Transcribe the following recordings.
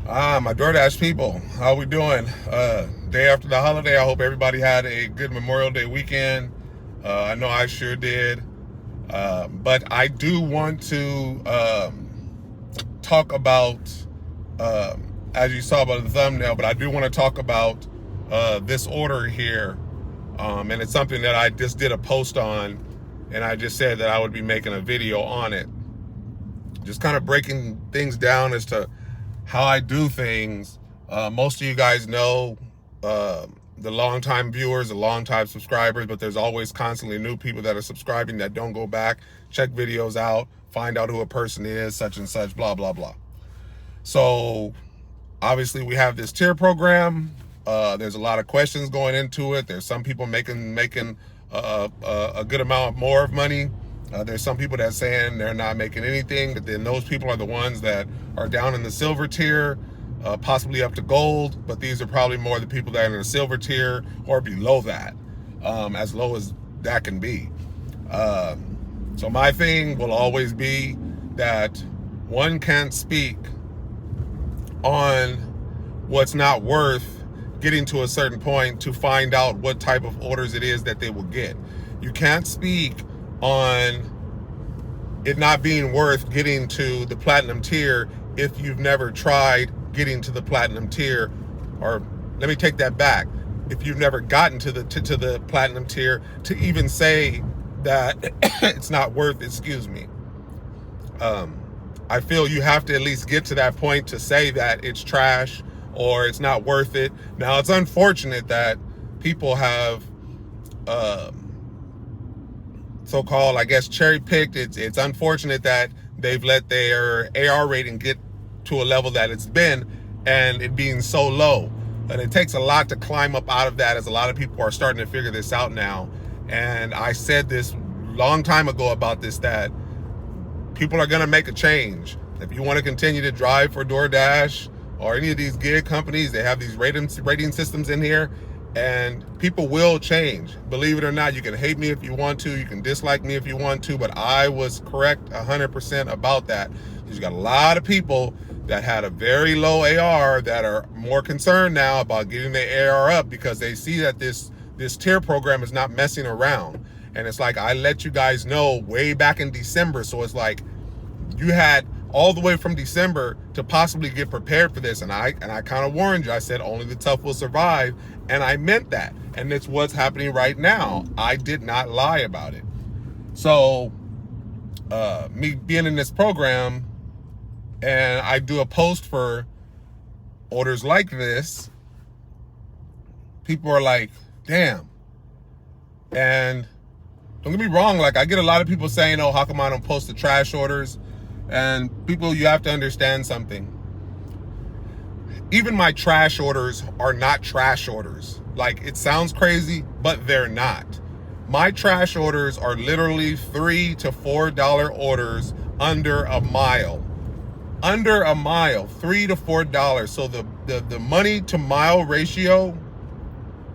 My DoorDash people, how we doing? Day after the holiday, I hope everybody had a good Memorial Day weekend. I know I sure did. But I do want to talk about, as you saw by the thumbnail, but I do want to talk about this order here. And it's something that I just did a post on, and I just said that I would be making a video on it. Just kind of breaking things down as to how I do things. Most of you guys know, the longtime viewers, the longtime subscribers, but there's always constantly new people that are subscribing that don't go back, check videos out, find out who a person is, such and such, blah, blah, blah. So obviously we have this tier program. There's a lot of questions going into it. There's some people making a good amount more of money. There's some people that are saying they're not making anything, but then those people are the ones that are down in the silver tier, possibly up to gold, but these are probably more the people that are in the silver tier or below that, as low as that can be. So my thing will always be that one can't speak on what's not worth getting to a certain point to find out what type of orders it is that they will get. You can't speak on it not being worth getting to the platinum tier if you've never tried getting to the platinum tier, or let me take that back, if you've never gotten to the platinum tier to even say that it's not worth, excuse me. I feel you have to at least get to that point to say that it's trash or it's not worth it. Now, it's unfortunate that people have so-called, I guess, cherry-picked. It's unfortunate that they've let their AR rating get to a level that it's been, and it being so low. And it takes a lot to climb up out of that, as a lot of people are starting to figure this out now. And I said this long time ago about this, that people are going to make a change. If you want to continue to drive for DoorDash or any of these gig companies, they have these rating systems in here, and people will change. Believe it or not, you can hate me if you want to, you can dislike me if you want to, but I was correct 100% about that. You got a lot of people that had a very low AR that are more concerned now about getting their AR up because they see that this tier program is not messing around. And it's like, I let you guys know way back in December. So it's like, you had all the way from December to possibly get prepared for this. And I kind of warned you. I said, only the tough will survive. And I meant that. And it's what's happening right now. I did not lie about it. So me being in this program, and I do a post for orders like this, people are like, damn. And don't get me wrong, like, I get a lot of people saying, oh, how come I don't post the trash orders? And people, you have to understand something. Even my trash orders are not trash orders. Like, it sounds crazy, but they're not. My trash orders are literally $3 to $4 orders under a mile. Under a mile, $3 to $4. So the money to mile ratio,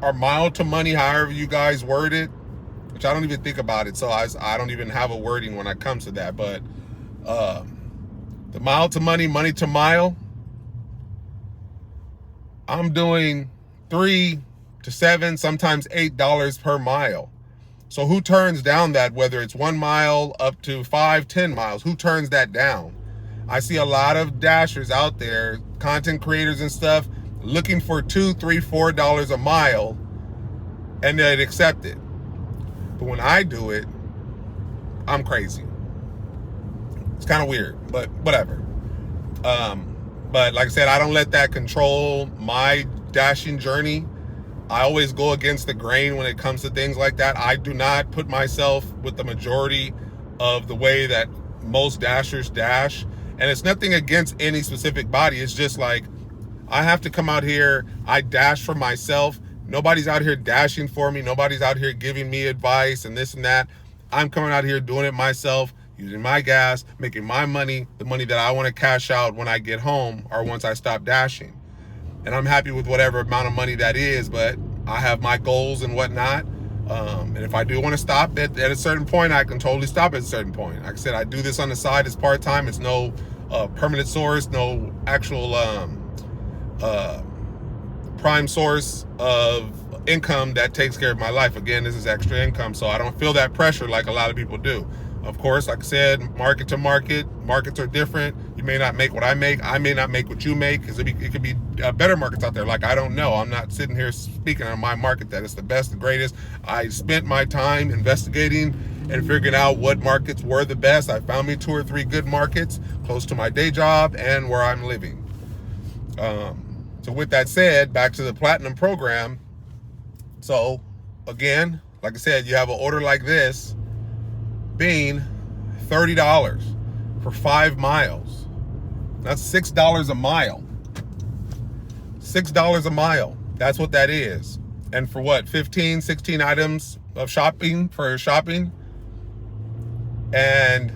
or mile to money, however you guys word it, which I don't even think about it, so I don't even have a wording when it comes to that. But the mile to money, money to mile, I'm doing $3 to $7, sometimes $8 per mile. So who turns down that, whether it's 1 mile up to 5, 10 miles? Who turns that down? I see a lot of dashers out there, content creators and stuff, looking for $2, $3, $4 a mile, and they'd accept it. But when I do it, I'm crazy. It's kind of weird, but whatever. But like I said, I don't let that control my dashing journey. I always go against the grain when it comes to things like that. I do not put myself with the majority of the way that most dashers dash. And it's nothing against any specific body. It's just like, I have to come out here. I dash for myself. Nobody's out here dashing for me. Nobody's out here giving me advice and this and that. I'm coming out here doing it myself, using my gas, making my money, the money that I want to cash out when I get home or once I stop dashing. And I'm happy with whatever amount of money that is, but I have my goals and whatnot. And if I do want to stop at a certain point, I can totally stop at a certain point. Like I said, I do this on the side as part-time. It's no permanent source, no actual prime source of income that takes care of my life. Again, this is extra income, so I don't feel that pressure like a lot of people do. Of course, like I said, market to market, markets are different. You may not make what I make. I may not make what you make, because it could be better markets out there. Like, I don't know. I'm not sitting here speaking on my market that it's the best, the greatest. I spent my time investigating and figuring out what markets were the best. I found me 2 or 3 good markets close to my day job and where I'm living. So with that said, back to the Platinum program. So again, like I said, you have an order like this being $30 for 5 miles. That's $6 a mile. $6 a mile. That's what that is. And for what, 15, 16 items of shopping for shopping? And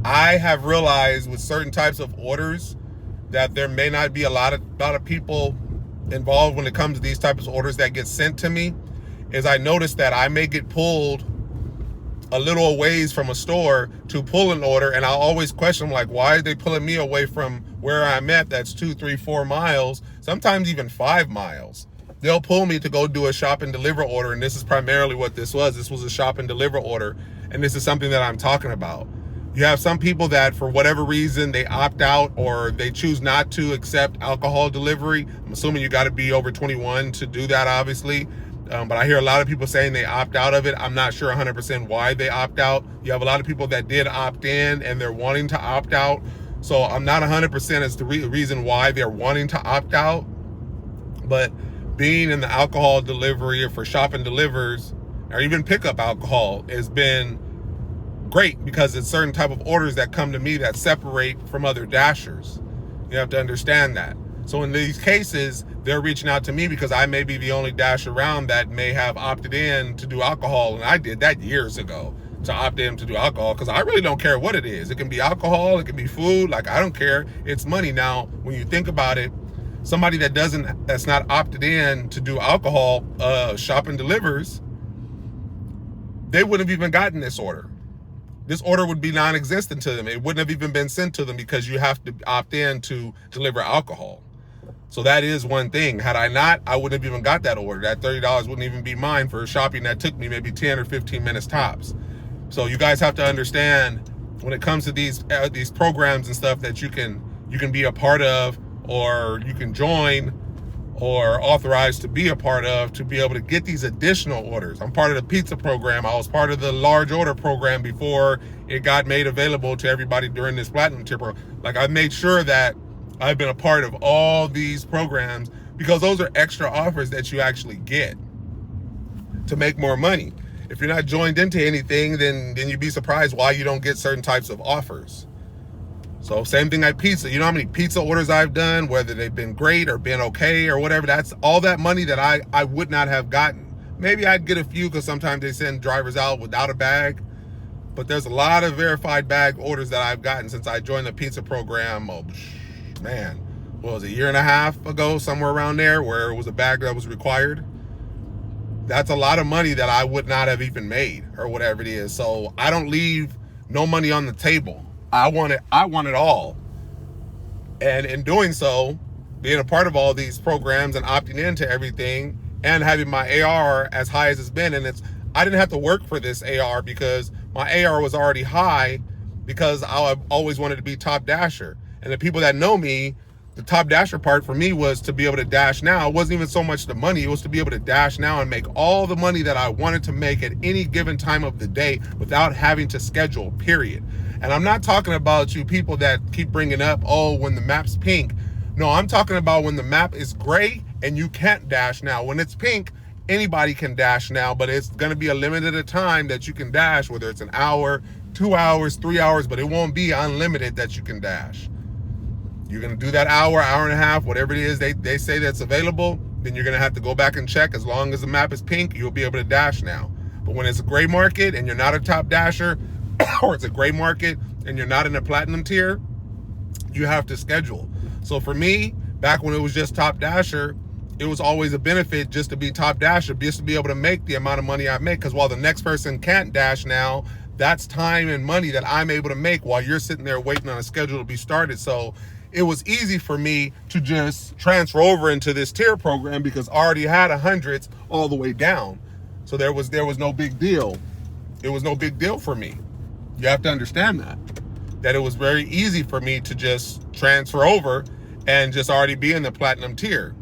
I have realized with certain types of orders that there may not be a lot of people involved when it comes to these types of orders that get sent to me. Is I noticed that I may get pulled a little ways from a store to pull an order, and I'll always question, like, why are they pulling me away from where I'm at? That's 2, 3, 4 miles, sometimes even 5 miles. They'll pull me to go do a shop and deliver order, and this is primarily what this was. This was a shop and deliver order, and this is something that I'm talking about. You have some people that, for whatever reason, they opt out or they choose not to accept alcohol delivery. I'm assuming you got to be over 21 to do that, obviously. But I hear a lot of people saying they opt out of it. I'm not sure 100% why they opt out. You have a lot of people that did opt in and they're wanting to opt out. So I'm not 100% as the reason why they're wanting to opt out. But being in the alcohol delivery or for shop and delivers, or even pickup alcohol, has been great, because it's certain type of orders that come to me that separate from other dashers. You have to understand that. So in these cases, they're reaching out to me because I may be the only dash around that may have opted in to do alcohol. And I did that years ago, to opt in to do alcohol, because I really don't care what it is. It can be alcohol, it can be food, like, I don't care. It's money. Now, when you think about it, somebody that's not opted in to do alcohol, shop and delivers, they wouldn't have even gotten this order. This order would be non-existent to them. It wouldn't have even been sent to them, because you have to opt in to deliver alcohol. So that is one thing. Had I not, I wouldn't have even got that order. That $30 wouldn't even be mine for shopping that took me maybe 10 or 15 minutes tops. So you guys have to understand, when it comes to these programs and stuff that you can be a part of, or you can join, or authorized to be a part of, to be able to get these additional orders. I'm part of the pizza program. I was part of the large order program before it got made available to everybody during this Platinum tier program. Like, I made sure that I've been a part of all these programs, because those are extra offers that you actually get to make more money. If you're not joined into anything, then you'd be surprised why you don't get certain types of offers. So same thing like pizza. You know how many pizza orders I've done, whether they've been great or been okay or whatever? That's all that money that I would not have gotten. Maybe I'd get a few, because sometimes they send drivers out without a bag. But there's a lot of verified bag orders that I've gotten since I joined the pizza program. Oh, man, what was it, a year and a half ago, somewhere around there, where it was a bag that was required. That's a lot of money that I would not have even made, or whatever it is. So I don't leave no money on the table. I want it all. And in doing so, being a part of all these programs and opting into everything, and having my AR as high as it's been, and I didn't have to work for this AR, because my AR was already high, because I always wanted to be top dasher. And the people that know me, the top dasher part for me was to be able to dash now. It wasn't even so much the money, it was to be able to dash now and make all the money that I wanted to make at any given time of the day without having to schedule, period. And I'm not talking about you people that keep bringing up, oh, when the map's pink. No, I'm talking about when the map is gray and you can't dash now. When it's pink, anybody can dash now, but it's going to be a limited time that you can dash, whether it's an hour, 2 hours, 3 hours, but it won't be unlimited that you can dash. You're going to do that hour, hour and a half, whatever it is they say that's available, then you're going to have to go back and check. As long as the map is pink, you'll be able to dash now. But when it's a gray market and you're not a top dasher, or it's a gray market and you're not in a platinum tier, you have to schedule. So for me, back when it was just top dasher, it was always a benefit just to be top dasher, just to be able to make the amount of money I make. Because while the next person can't dash now, that's time and money that I'm able to make while you're sitting there waiting on a schedule to be started. So it was easy for me to just transfer over into this tier program because I already had hundreds all the way down. So there was no big deal. It was no big deal for me. You have to understand that it was very easy for me to just transfer over and just already be in the platinum tier.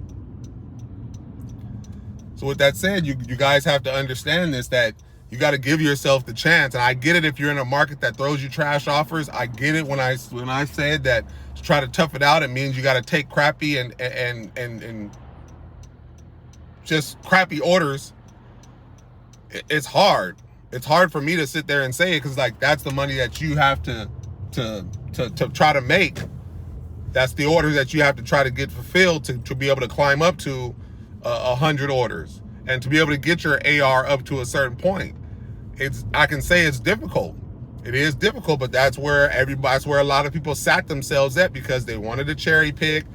So with that said, you guys have to understand this, that you got to give yourself the chance. And I get it if you're in a market that throws you trash offers. I get it when I said that to try to tough it out, it means you got to take crappy and just crappy orders. It's hard. It's hard for me to sit there and say it because like that's the money that you have to try to make. That's the orders that you have to try to get fulfilled to be able to climb up to 100 orders and to be able to get your AR up to a certain point. I can say it's difficult. It is difficult, but that's where a lot of people sat themselves at because they wanted to cherry pick.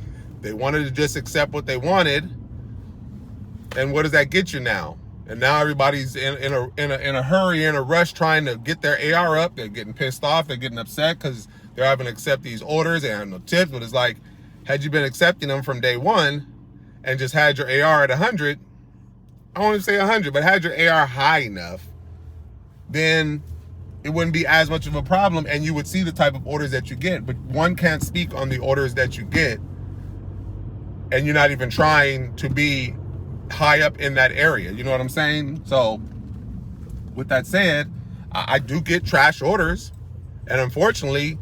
They wanted to just accept what they wanted. And what does that get you now? And now everybody's in a hurry, in a rush, trying to get their AR up. They're getting pissed off. They're getting upset because they're having to accept these orders. They have no tips. But it's like, had you been accepting them from day one and just had your AR at 100, I won't even say 100, but had your AR high enough, then it wouldn't be as much of a problem and you would see the type of orders that you get. But one can't speak on the orders that you get and you're not even trying to be high up in that area. You know what I'm saying? So with that said, I do get trash orders, and unfortunately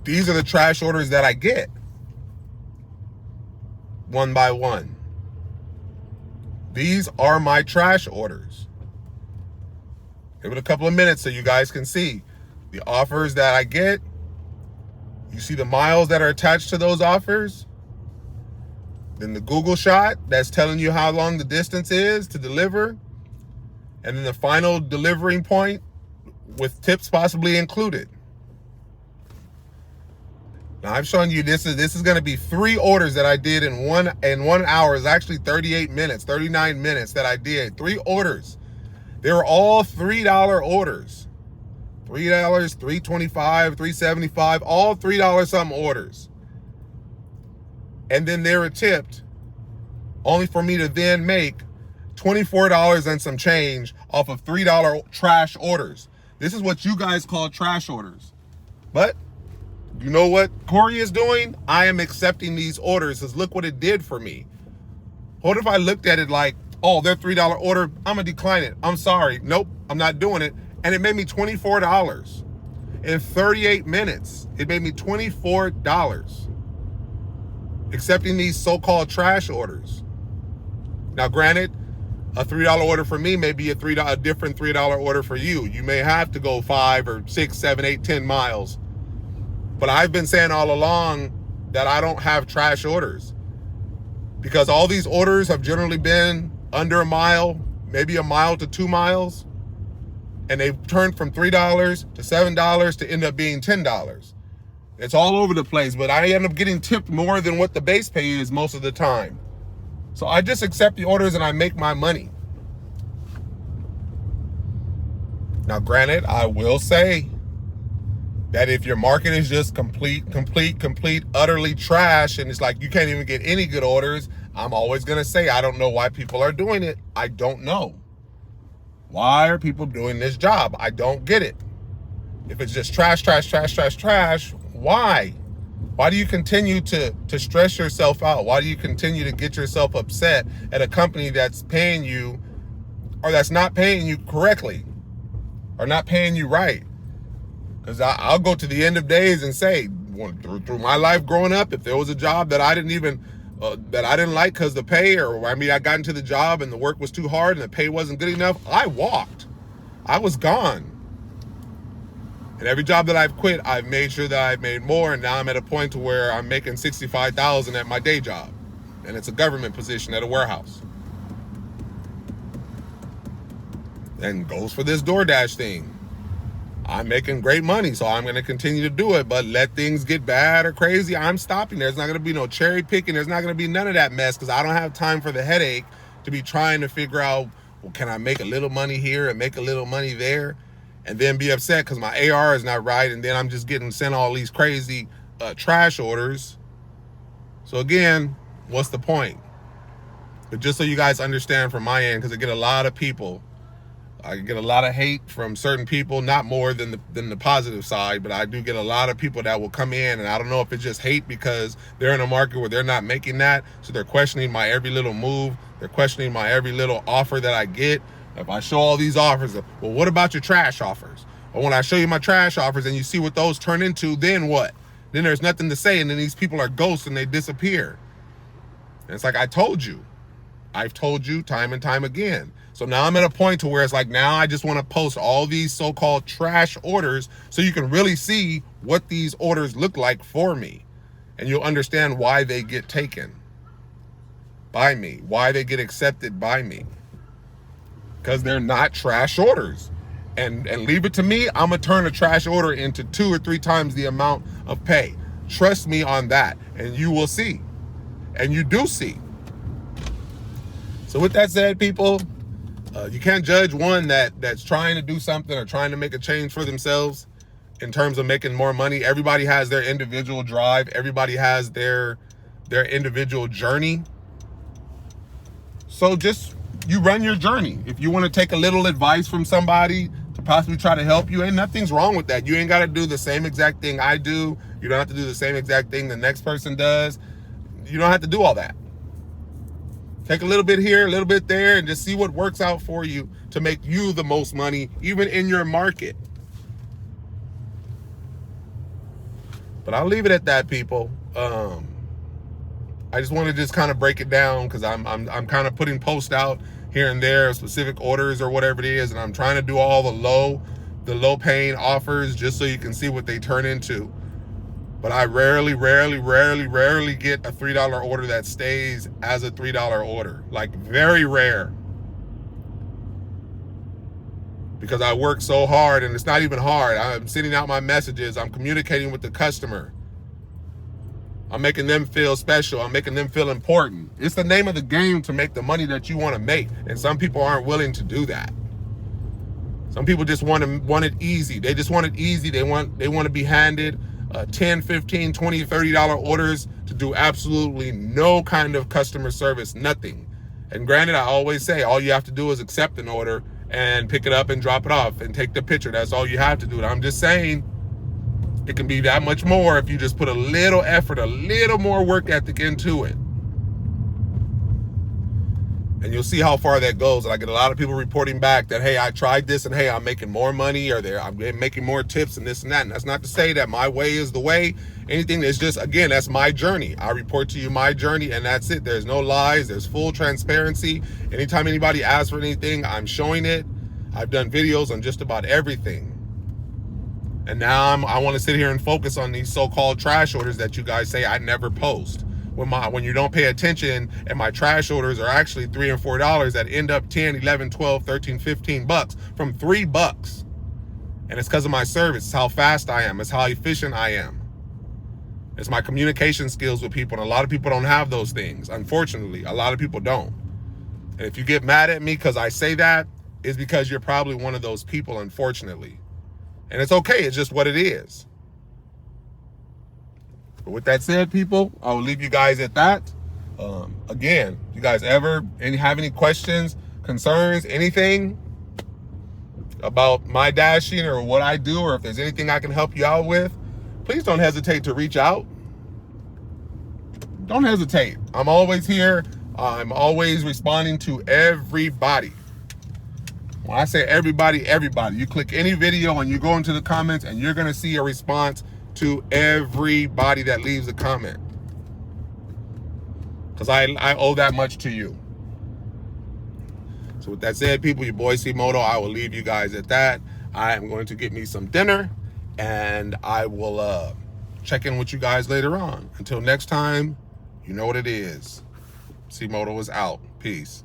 these are the trash orders that I get one by one. These are my trash orders. Give it a couple of minutes so you guys can see the offers that I get. You see the miles that are attached to those offers. Then the Google shot that's telling you how long the distance is to deliver. And then the final delivering point with tips possibly included. Now I've shown you this is going to be 3 orders that I did in 1 hour. It's actually 38 minutes, 39 minutes that I did. 3 orders. They were all $3 orders. $3, $3.25, $3.75, all $3 something orders. And then they were tipped, only for me to then make $24 and some change off of $3 trash orders. This is what you guys call trash orders. But you know what Corey is doing? I am accepting these orders because look what it did for me. What if I looked at it like, oh, they're $3 order, I'm gonna decline it. I'm sorry. Nope, I'm not doing it. And it made me $24 in 38 minutes. It made me $24 accepting these so-called trash orders. Now, granted, a $3 order for me may be a different $3 order for you. You may have to go 5 or 6, 7, 8, 10 miles. But I've been saying all along that I don't have trash orders because all these orders have generally been under a mile, maybe a mile to 2 miles. And they've turned from $3 to $7 to end up being $10. It's all over the place, but I end up getting tipped more than what the base pay is most of the time. So I just accept the orders and I make my money. Now, granted, I will say that if your market is just complete, utterly trash, and it's like you can't even get any good orders, I'm always going to say, I don't know why people are doing it. I don't know. Why are people doing this job? I don't get it. If it's just trash, why? Why do you continue to stress yourself out? Why do you continue to get yourself upset at a company that's paying you or that's not paying you correctly or not paying you right? Because I'll go to the end of days and say, through my life growing up, if there was a job that I didn't like because the pay, or I got into the job and the work was too hard and the pay wasn't good enough, I walked. I was gone. And every job that I've quit, I've made sure that I've made more, and now I'm at a point to where I'm making $65,000 at my day job, and it's a government position at a warehouse. And goes for this DoorDash thing. I'm making great money, so I'm going to continue to do it. But let things get bad or crazy, I'm stopping. There's not going to be no cherry picking. There's not going to be none of that mess because I don't have time for the headache to be trying to figure out, well, can I make a little money here and make a little money there? And then be upset because my AR is not right, and then I'm just getting sent all these crazy trash orders. So again, what's the point? But just so you guys understand from my end, because I get a lot of people, I get a lot of hate from certain people, not more than the positive side, but I do get a lot of people that will come in, and I don't know if it's just hate because they're in a market where they're not making that, so they're questioning my every little move, they're questioning my every little offer that I get. If I show all these offers, well, what about your trash offers? Or when I show you my trash offers and you see what those turn into, then what? Then there's nothing to say, and then these people are ghosts and they disappear. And it's like, I told you. I've told you time and time again. So now I'm at a point to where it's like, now I just want to post all these so-called trash orders so you can really see what these orders look like for me. And you'll understand why they get taken by me, why they get accepted by me. Because they're not trash orders. And leave it to me, I'm going to turn a trash order into 2 or 3 times the amount of pay. Trust me on that, and you will see. And you do see. So with that said, people, you can't judge one that's trying to do something or trying to make a change for themselves in terms of making more money. Everybody has their individual drive. Everybody has their individual journey. So just, you run your journey. If you want to take a little advice from somebody to possibly try to help you, ain't nothing's wrong with that. You ain't got to do the same exact thing I do. You don't have to do the same exact thing the next person does. You don't have to do all that. Take a little bit here, a little bit there, and just see what works out for you to make you the most money, even in your market. But I'll leave it at that, people. I just want to just kind of break it down because I'm kind of putting posts out here and there, specific orders or whatever it is, and I'm trying to do all the low paying offers just so you can see what they turn into. But I rarely get a $3 order that stays as a $3 order. Like, very rare. Because I work so hard, and it's not even hard. I'm sending out my messages. I'm communicating with the customer. I'm making them feel special. I'm making them feel important. It's the name of the game to make the money that you want to make. And some people aren't willing to do that. Some people just want it easy. They just want it easy. They want to be handed $10, $15, $20, $30 orders to do absolutely no kind of customer service, nothing. And granted, I always say all you have to do is accept an order and pick it up and drop it off and take the picture. That's all you have to do. And I'm just saying it can be that much more if you just put a little effort, a little more work ethic into it. And you'll see how far that goes. And I get a lot of people reporting back that, hey, I tried this, and hey, I'm making more money, or I'm making more tips and this and that. And that's not to say that my way is the way. Anything that's just, again, that's my journey. I report to you my journey, and that's it. There's no lies. There's full transparency. Anytime anybody asks for anything, I'm showing it. I've done videos on just about everything. And now I want to sit here and focus on these so-called trash orders that you guys say I never post. When you don't pay attention, and my trash orders are actually $3 and $4 that end up 10, 11, 12, 13, 15 bucks from $3. And it's because of my service. It's how fast I am. It's how efficient I am. It's my communication skills with people. And a lot of people don't have those things. Unfortunately, a lot of people don't. And if you get mad at me because I say that, it's because you're probably one of those people, unfortunately. And it's okay. It's just what it is. But with that said, people, I will leave you guys at that. Again, you guys ever have any questions, concerns, anything about my dashing or what I do, or if there's anything I can help you out with, please don't hesitate to reach out. Don't hesitate. I'm always here. I'm always responding to everybody. When I say everybody, everybody. You click any video and you go into the comments and you're going to see a response to everybody that leaves a comment. Because I owe that much to you. So with that said, people, your boy C-Moto, I will leave you guys at that. I am going to get me some dinner, and I will check in with you guys later on. Until next time, you know what it is. C-Moto is out. Peace.